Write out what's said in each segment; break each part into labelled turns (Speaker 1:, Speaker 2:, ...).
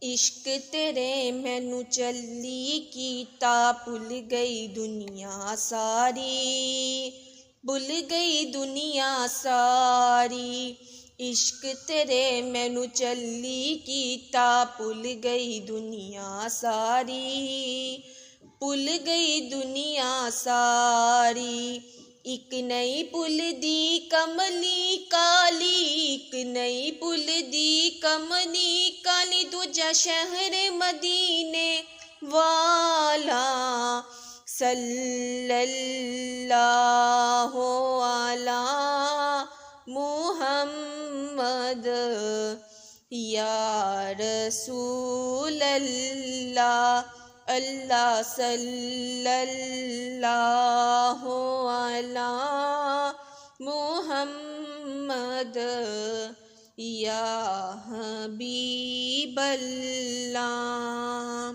Speaker 1: इश्क तेरे मैनू चली कीता भुल गई दुनिया सारी, भुल गई दुनिया सारी। इश्क तेरे मैनू चली कीता भुल गई दुनिया सारी, भुल गई दुनिया सारी। इक नहीं भुलदी कमली काली, इक नहीं भुलदी कमली काली, दूजा शहर मदीने वाला। सल्लल्लाहु अला मुहम्मद या रसूल अल्लाह। अल्लाह सल्लल्लाहु अला मुहम्मद या हबीब अल्लाह।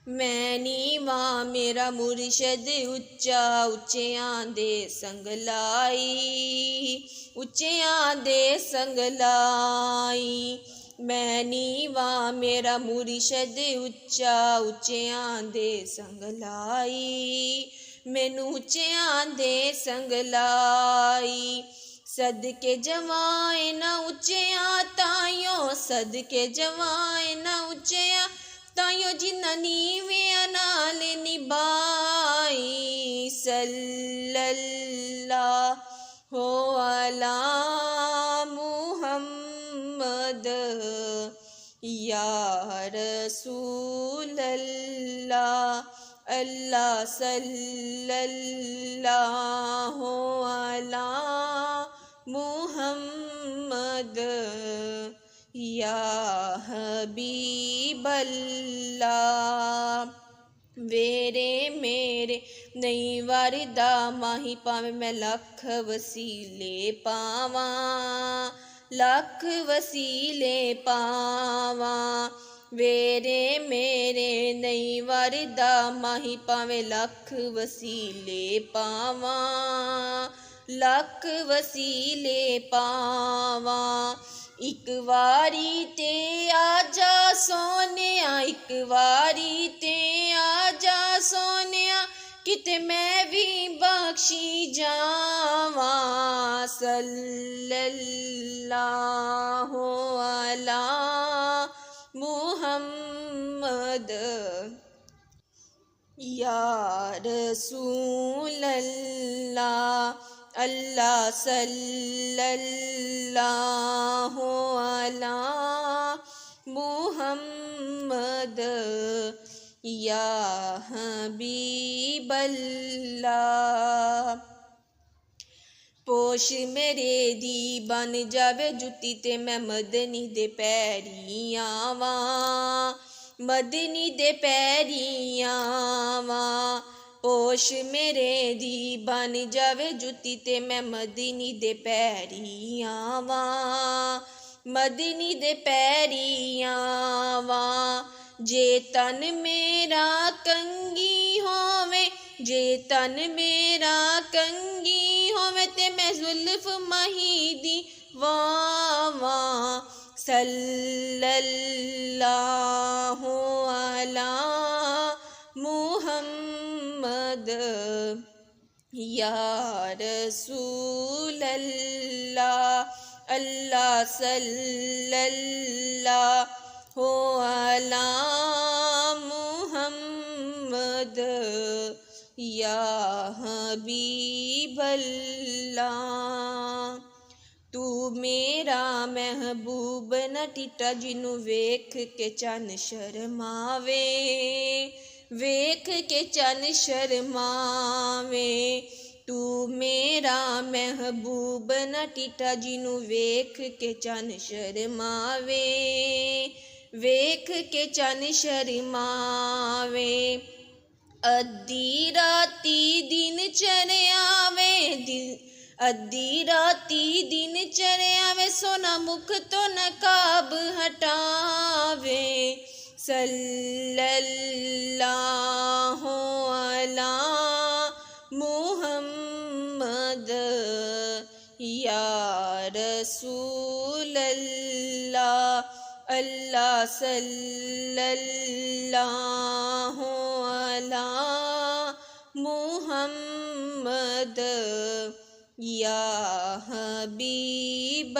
Speaker 1: मैं नीवा मेरा मुर्शद उच्चा, उच्चियां दे संग लाई, उच्चियां दे संग लाई। मैं नीवा मेरा मुर्शद उच्चा, उच्चियां दे संग लाई, मैनू उच्चियां दे संग लाई। सदके जवाए ना उच्चियां ताइयों, सदके जवाए ना उच्चियां ताइयों, जिन्ना नीवियां नाल निभाई। सल्लल्लाहु अला मुहम्मद या रसूल अल्लाह। अल्लाह सल्लल्लाहु अला मुहम्मद या हबीब अल्लाह। वेरे मेरे नहीं वारदा माही पावे, मैं लख वसीले पावा, लख वसीले पावा। वेरे मेरे नहीं वारदा माही पावे, लख वसीले पावा, लख वसीले पावा। इक वारी ते आजा सोनिया, इक वारी ते आजा सोनिया, किते मैं भी बख्शी जावा। सल्लल्लाहु अला मुहम्मद या रसूल अल्लाह। अल्लाह सल्लल्लाहु अला मुहम्मद या हबीब अल्लाह। पोश मेरे दी बन जावे जुत्ती, ते मैं मदनी दे पैरी आवा, मदनी दे पैरी आवा। पोश मेरे दी बन जावे जुत्ती, ते मैं मदनी दे पैरी आवा, मदनी दे पैरी आवा। जे तन मेरा कंगी होवे, जे तन मेरा कंगी होवे, ते मैं जुल्फ मही दी वावा। सल्लल्लाहु अला मुहम्मद या रसूल अल्लाह। अल्लाह सल्लल्लाहु अला मुहम्मद या हबीब अल्लाह। तू मेरा महबूब न टिटा, जिनू वेख के चन शर्मावे, वेख के चन शर्मावे। तू मेरा महबूब न टिटा, जिनू वेख के चन शर्मावे, वेख के चन शर्मावे। अद्धी राती दिन चढ़ियावे, अद्धी राती दिन चढ़ियावे, सोना मुख तो नकाब हटावे। सल्लल्लाहु अला मुहम्मद या रसूल अल्लाह। अल्लाह सल्लल्लाहु अला मुहम्मद या हबीबल्लाह।